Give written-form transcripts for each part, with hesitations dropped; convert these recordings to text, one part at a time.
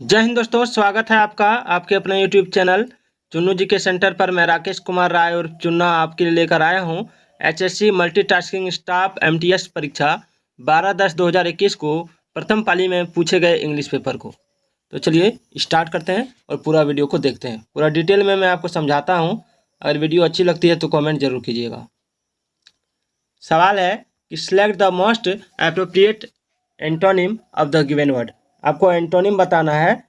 जय हिंद दोस्तों, स्वागत है आपका आपके अपने यूट्यूब चैनल चुन्नू जी के सेंटर पर। मैं राकेश कुमार राय और चुन्ना आपके लिए लेकर आया हूं एचएससी मल्टीटास्किंग स्टाफ एमटीएस परीक्षा 12/10/2021 को प्रथम पाली में पूछे गए इंग्लिश पेपर को। तो चलिए स्टार्ट करते हैं और पूरा वीडियो को देखते हैं। पूरा डिटेल में मैं आपको समझाता हूँ। अगर वीडियो अच्छी लगती है तो कॉमेंट जरूर कीजिएगा। सवाल है कि select the most appropriate antonym of the given word. आपको एंटोनिम बताना है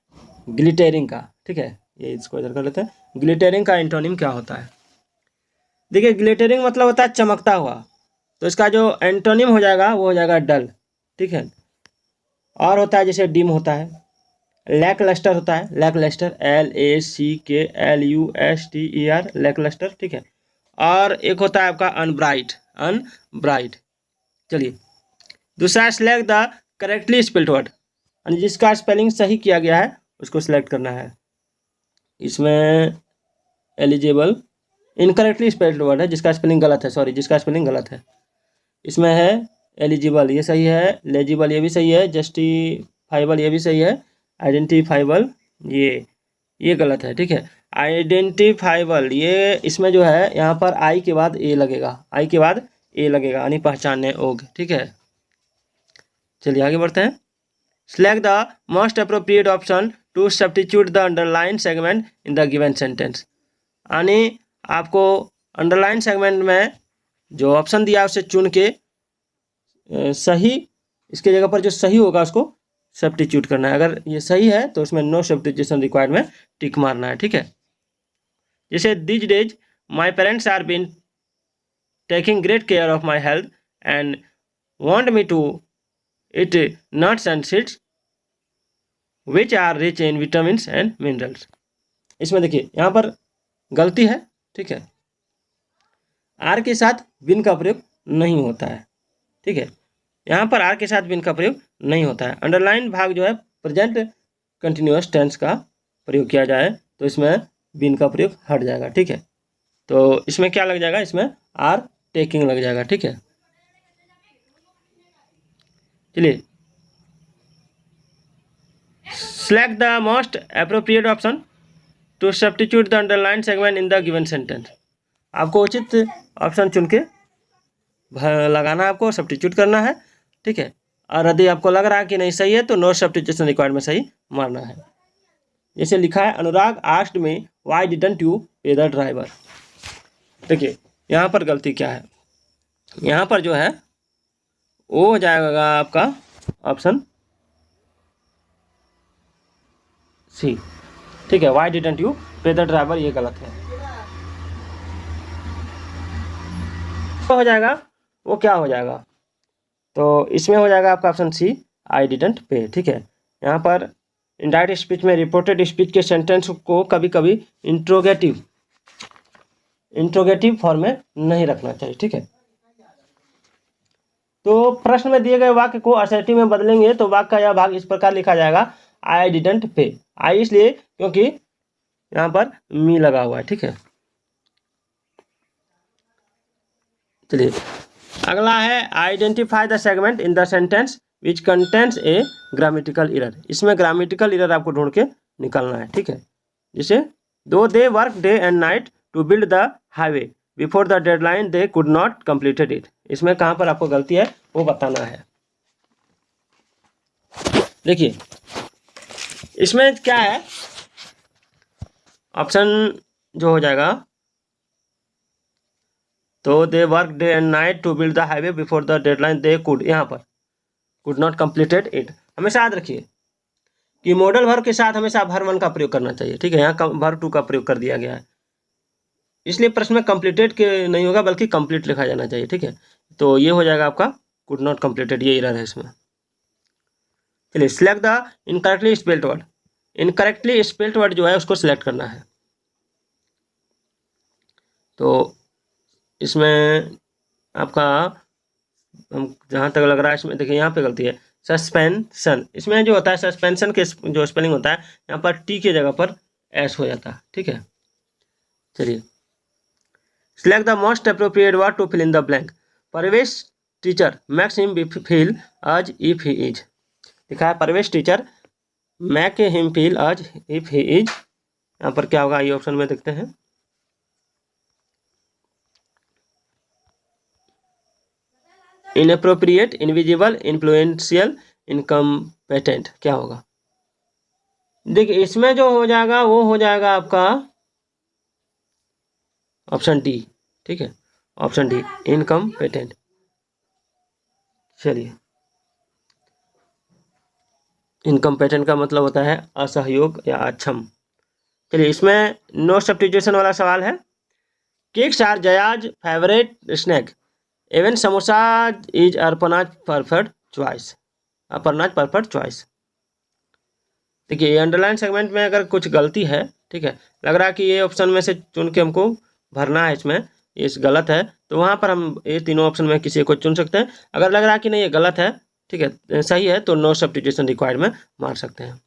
ग्लिटरिंग का। ठीक है, ये इसको इधर कर लेते हैं। ग्लिटरिंग का एंटोनिम क्या होता है? देखिए, ग्लिटरिंग मतलब होता है चमकता हुआ, तो इसका जो एंटोनिम हो जाएगा वो हो जाएगा डल। ठीक है, और होता है जैसे डिम होता है, लैक लस्टर होता है, lacklustre LACKLUSTER lacklustre. ठीक है, और एक होता है आपका अनब्राइट, अनब्राइट। चलिए, दूसरा select the correctly spelled word, यानी जिसका स्पेलिंग सही किया गया है उसको सिलेक्ट करना है। इसमें एलिजिबल इनकरेक्टली स्पेल्ड वर्ड है, जिसका स्पेलिंग गलत है, सॉरी जिसका स्पेलिंग गलत है। इसमें है एलिजिबल, ये सही है, लेजिबल ये भी सही है, जस्टिफाइबल ये भी सही है, आइडेंटिफाइबल ये गलत है। ठीक है, आइडेंटिफाइबल ये इसमें जो है यहाँ पर आई के बाद ए लगेगा, आई के बाद ए लगेगा, यानी पहचानने योग्य। ठीक है, चलिए आगे बढ़ते हैं। Select the most appropriate option to substitute the underline segment in the given sentence। यानी आपको अंडरलाइन सेगमेंट में जो ऑप्शन दिया है उसे चुन के सही, इसके जगह पर जो सही होगा उसको सब्स्टिट्यूट करना है। अगर ये सही है तो उसमें नो सब्स्टिट्यूशन रिक्वायर्ड में टिक मारना है। ठीक है, जैसे this days my parents are been taking great care of my health and want me to eat nuts and seeds which are rich in vitamins and minerals. इसमें देखिए यहाँ पर गलती है। ठीक है, आर के साथ बिन का प्रयोग नहीं होता है। ठीक है, यहाँ पर आर के साथ बिन का प्रयोग नहीं होता है। अंडरलाइन भाग जो है प्रेजेंट कंटिन्यूअस टेंस का प्रयोग किया जाए तो इसमें बिन का प्रयोग हट जाएगा। ठीक है, तो इसमें क्या लग जाएगा, इसमें आर टेकिंग लग जाएगा। ठीक है, चलिए select the most appropriate option to substitute the underlined segment in the given sentence। आपको उचित ऑप्शन चुन के लगाना है, आपको सब्स्टिट्यूट करना है। ठीक है, और यदि आपको लग रहा है कि नहीं सही है तो नो सब्स्टिट्यूशन रिक्वायर्ड में सही मारना है। जैसे लिखा है, Anurag asked me why didn't you pay the driver. देखिए यहाँ पर गलती क्या है, यहाँ पर जो है वो हो जाएगा आपका ऑप्शन सी। ठीक है, why didn't you pay the driver ये गलत है। तो हो जाएगा वो क्या हो जाएगा, तो इसमें हो जाएगा आपका ऑप्शन सी, आई डिडंट पे। ठीक है, यहाँ पर इनडायरेक्ट स्पीच में रिपोर्टेड स्पीच के सेंटेंस को कभी कभी इंट्रोगेटिव फॉर्म में नहीं रखना चाहिए। ठीक है, तो प्रश्न में दिए गए वाक्य को असर्टिव में बदलेंगे तो वाक्य का यह भाग इस प्रकार लिखा जाएगा, आई डिडंट पे। आई इसलिए क्योंकि यहाँ पर मी लगा हुआ है। ठीक है, चलिए अगला है, identify the segment in the sentence which contents a grammatical error. इसमें ग्रामेटिकल एरर आपको ढूंढ के निकालना है। ठीक है, जैसे though they work day and night to build the highway before the deadline they could not completed it. इसमें कहाँ पर आपको गलती है वो बताना है। देखिए इसमें क्या है, ऑप्शन जो हो जाएगा, तो they work day and night to build the highway before the deadline they could, यहाँ पर कुड नॉट कंप्लीटेड इट। हमेशा याद रखिए कि मॉडल वर्ब के साथ हमेशा वर्ब वन का प्रयोग करना चाहिए। ठीक है, यहाँ वर्ब टू का प्रयोग कर दिया गया है, इसलिए प्रश्न में कंप्लीटेड के नहीं होगा बल्कि कंप्लीट लिखा जाना चाहिए। ठीक है, तो ये हो जाएगा आपका कुड नॉट कंप्लीटेड, ये एरर है इसमें। चलिए select the incorrectly spelled word. Incorrectly spelled word जो है उसको सिलेक्ट करना है। तो इसमें आपका हम जहाँ तक लग रहा है, इसमें देखिए यहाँ पे गलती है, सस्पेंशन। इसमें जो होता है सस्पेंशन के जो स्पेलिंग होता है यहाँ पर टी के जगह पर एस हो जाता है। ठीक है, चलिए select the most appropriate word to fill in the blank. Parvesh teacher makes him feel as if he is. लिखा है Parvesh teacher make him feel as if he is, यहाँ पर क्या होगा ये ऑप्शन में देखते हैं। इनअप्रोप्रिएट, इनविजिबल, इन्फ्लुएंशियल, इनकम्पेटेंट, क्या होगा? देखिए इसमें जो हो जाएगा वो हो जाएगा आपका ऑप्शन डी, ठीक है, ऑप्शन डी, इनकम्पेटेंट। चलिए, इनकम्पेटेंट का मतलब होता है असहयोग या अक्षम। चलिए, इसमें नो सब्स्टिट्यूशन वाला सवाल है। Cakes are Jaya's favourite snack, even samosa is Arpana's perfect choice, Arpana's perfect choice. देखिए ये अंडरलाइन सेगमेंट में अगर कुछ गलती है, ठीक है, लग रहा है कि ये ऑप्शन में से चुन के हमको भरना है, इसमें ये गलत है, तो वहाँ पर हम ये तीनों ऑप्शन में किसी को चुन सकते हैं। अगर लग रहा है कि नहीं ये गलत है, ठीक है, सही है, तो नो सब्स्टिट्यूशन रिक्वायर्ड में मार सकते हैं।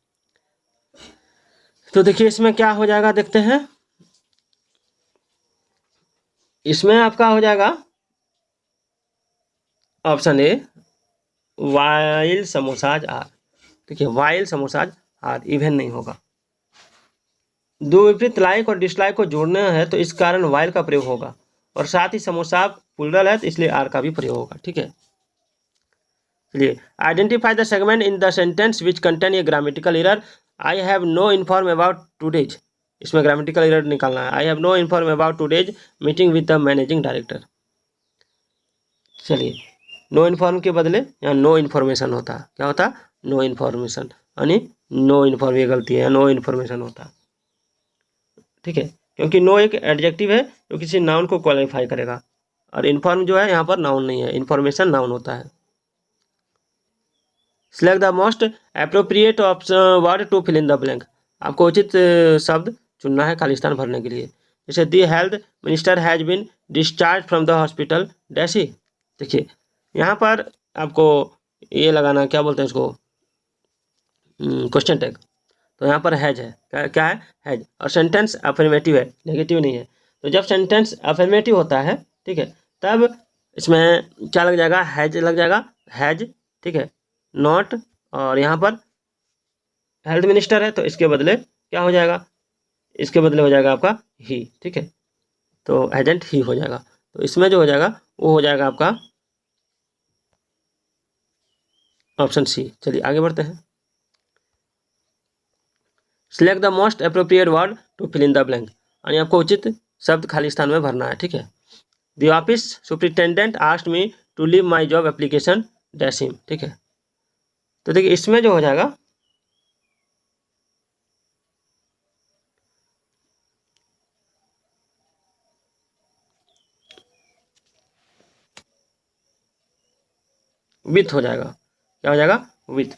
तो देखिए इसमें क्या हो जाएगा देखते हैं। इसमें आपका हो जाएगा option A, while samosas are. देखिए वाइल समोसाज आर, इवन नहीं होगा। दो विपरीत लाइक और डिसलाइक को जोड़ना है तो इस कारण वाइल का प्रयोग होगा, और साथ ही समोसा प्लूरल है तो इसलिए आर का भी प्रयोग होगा, ठीक है। चलिए, identify the segment in the sentence which contain a grammatical error, I have no inform about today's. इसमें ग्रामेटिकल एरर निकालना है। I have no inform about today's meeting with the managing director. चलिए, नो इन्फॉर्म के बदले यहाँ no information होता, क्या होता? नो इन्फॉर्मेशन, यानी नो इन्फॉर्म, ये गलती है, नो इन्फॉर्मेशन होता, ठीक है, क्योंकि नो एक एडजेक्टिव है जो किसी नाउन को क्वालिफाई करेगा, और इन्फॉर्म जो है यहाँ पर नाउन नहीं है, इन्फॉर्मेशन नाउन होता है। Select the most appropriate word to fill in the blank, आपको उचित शब्द चुनना है खालिस्तान भरने के लिए। जैसे the health minister has been discharge from the hospital डैशी। देखिए यहाँ पर आपको ये लगाना, क्या बोलते हैं इसको, क्वेश्चन टैग। तो यहाँ पर हैज है, क्या है? हैज, और सेंटेंस अफर्मेटिव है, नेगेटिव नहीं है। तो जब सेंटेंस अफर्मेटिव होता है, ठीक है, तब इसमें क्या लग जाएगा? हैज लग जाएगा, हैज, ठीक है, नॉट, और यहाँ पर हेल्थ मिनिस्टर है तो इसके बदले क्या हो जाएगा? इसके बदले हो जाएगा आपका ही, ठीक है, तो एजेंट ही हो जाएगा। तो इसमें जो हो जाएगा वो हो जाएगा आपका ऑप्शन सी। चलिए आगे बढ़ते हैं। Select the most appropriate word to fill in the blank, यानी आपको उचित शब्द खाली स्थान में भरना है, ठीक है। The office superintendent asked me to leave my job application डैशिम, ठीक है। तो देखिए इसमें जो हो जाएगा विथ हो जाएगा, क्या हो जाएगा? विथ,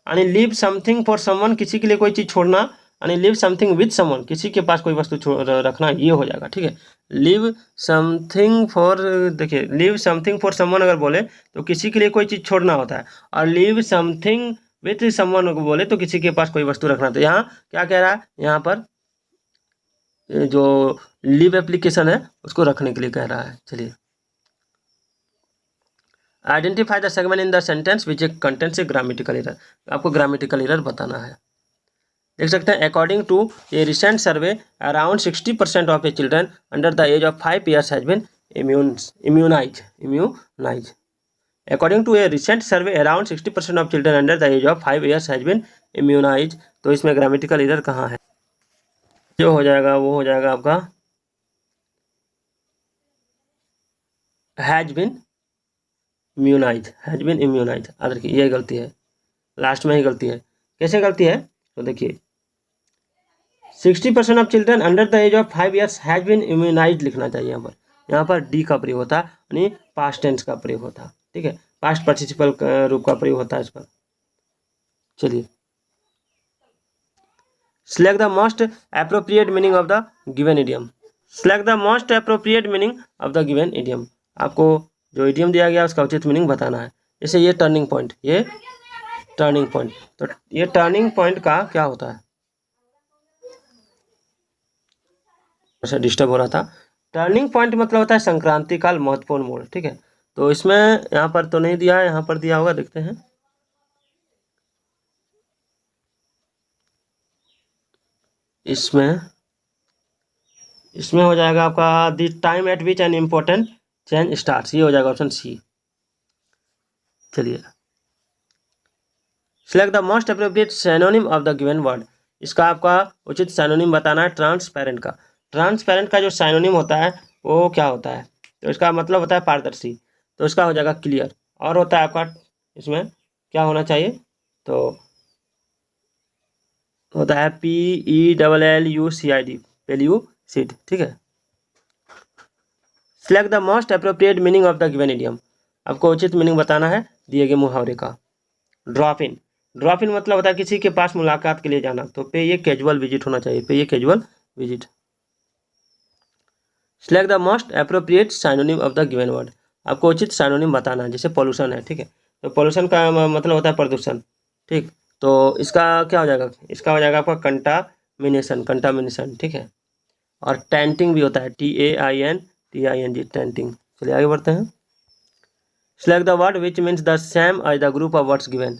यानी लीव समथिंग फॉर समवन, किसी के लिए कोई चीज़ छोड़ना, यानी लीव समथिंग विथ समवन, किसी के पास कोई वस्तु रखना, ये हो जाएगा, ठीक है। लीव समथिंग फॉर, देखिए लीव समथिंग फॉर समवन अगर बोले तो किसी के लिए कोई चीज़ छोड़ना होता है, और लीव समथिंग विथ समवन को बोले तो किसी के पास कोई वस्तु रखना। तो यहाँ क्या कह रहा है? यहाँ पर जो लीव एप्लीकेशन है उसको रखने के लिए कह रहा है। चलिए, identify the segment in the sentence which contents a grammatical error, आपको ग्रामेटिकल एरर बताना है। देख सकते हैं, according to a recent survey around 60% of a children under the age of 5 years has been immunize. According to a recent survey around 60% of children under the age of 5 years has been immunize. तो इसमें grammatical error कहाँ है? जो हो जाएगा वो हो जाएगा आपका has been immunise, has been immunise. याद रखिए ये गलती है, लास्ट में ही गलती है। कैसे गलती है? तो देखिए 60% of children under the age of 5 years has been immunize लिखना चाहिए यहाँ पर डी का प्रयोग होता, यानी पास्ट टेंस का प्रयोग होता, ठीक है, पास्ट पार्टिसिपल रूप का प्रयोग होता है इस पर। चलिए, select the most appropriate meaning of the given idiom, select the most appropriate meaning of the given idiom, आपको जो इडियम दिया गया उसका उचित मीनिंग बताना है। जैसे ये टर्निंग पॉइंट, ये टर्निंग पॉइंट, तो ये टर्निंग पॉइंट का क्या होता है? ऐसा डिस्टर्ब हो रहा था। टर्निंग पॉइंट मतलब होता है संक्रांति काल, महत्वपूर्ण मोड़, ठीक है। तो इसमें यहाँ पर तो नहीं दिया है, यहाँ पर दिया होगा, देखते हैं। इसमें इसमें हो जाएगा आपका the time eight which an important change starts, ये हो जाएगा ऑप्शन सी। चलिए, select the most appropriate synonym of the given word, इसका आपका उचित सैनोनिम बताना है ट्रांसपेरेंट का। ट्रांसपेरेंट का जो सैनोनिम होता है वो क्या होता है, तो इसका मतलब होता है पारदर्शी, तो इसका हो जाएगा क्लियर। और होता है आपका इसमें क्या होना चाहिए, तो होता है PELLUCID, पेल्यूसिड, ठीक है। Select the most appropriate meaning of the given idiom, आपको उचित मीनिंग बताना है दिए गए मुहावरे का। ड्रॉप इन, ड्रॉप इन मतलब होता है किसी के पास मुलाकात के लिए जाना, तो पे ये कैजुअल विजिट होना चाहिए, पे ये casual visit. Select the most appropriate synonym of the given word, आपको उचित साइनोनिम बताना है। जैसे पॉल्यूशन है, ठीक है, तो पॉल्यूशन का मतलब होता है प्रदूषण, ठीक, तो इसका क्या हो जाएगा, इसका हो जाएगा आपका कंटामिनेशन, कंटामिनेशन, ठीक है। और टेंटिंग भी होता है, TAINTING, टेंटिंग। चलिए आगे बढ़ते हैं। Select the word which means the same as the group of words given,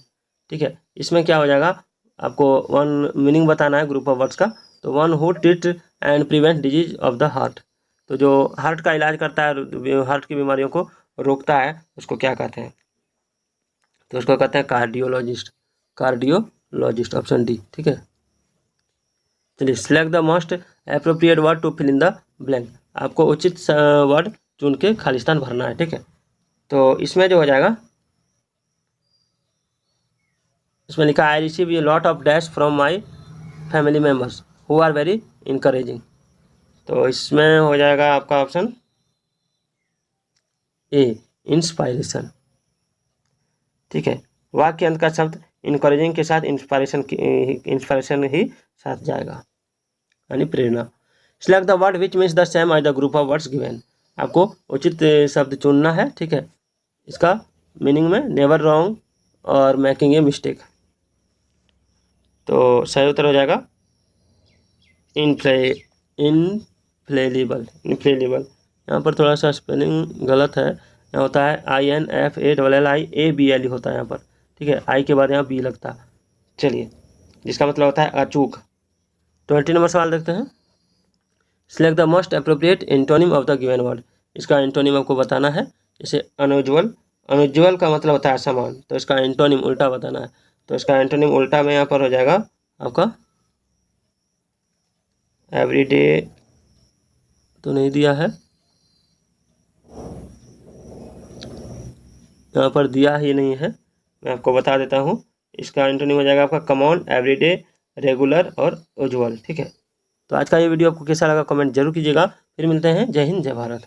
ठीक है, इसमें क्या हो जाएगा, आपको वन मीनिंग बताना है ग्रुप ऑफ वर्ड्स का। तो one who treat and prevent disease of the heart, तो जो हार्ट का इलाज करता है, हार्ट की बीमारियों को रोकता है, उसको क्या कहते हैं, तो उसको कहते हैं कार्डियोलॉजिस्ट, कार्डियोलॉजिस्ट, ऑप्शन डी, ठीक है। चलिए, select the most appropriate word to fill in the blank, आपको उचित वर्ड चुन के खालिस्तान भरना है, ठीक है। तो इसमें जो हो जाएगा, इसमें लिखा I receive a lot of dash from my family members who are very encouraging, तो इसमें हो जाएगा आपका ऑप्शन ए, इंस्पायरेशन, ठीक है। वाक्य अंत का शब्द इनकरेजिंग के साथ इंस्पायरेशन ही साथ जाएगा, यानी प्रेरणा। Select the word which means the same as the group of words given, आपको उचित शब्द चुनना है, ठीक है। इसका मीनिंग में नेवर रॉन्ग और मेकिंग ए मिस्टेक, तो सही उत्तर हो जाएगा इनफ्लेलिबल, इनफ्लेलिबल। यहाँ पर थोड़ा सा स्पेलिंग गलत है, यहाँ होता है INFALLIABLE होता है यहाँ पर, ठीक है, आई के बाद यहाँ बी लगता है। चलिए, जिसका मतलब होता है अचूक। 20 नंबर सवाल देखते हैं। Select the most appropriate antonym of the given word, इसका एंटोनिम आपको बताना है। जैसे अनयूजुअल, अनयूजुअल का मतलब होता है असमान, तो इसका एंटोनिम उल्टा बताना है, तो इसका एंटोनिम उल्टा में यहाँ पर हो जाएगा आपका एवरीडे, तो नहीं दिया है, यहाँ पर दिया ही नहीं है, मैं आपको बता देता हूँ। इसका एंटोनिम हो जाएगा आपका कॉमन, एवरीडे, रेगुलर और यूजुअल, ठीक है। तो आज का ये वीडियो आपको कैसा लगा कमेंट जरूर कीजिएगा। फिर मिलते हैं। जय हिंद, जय भारत।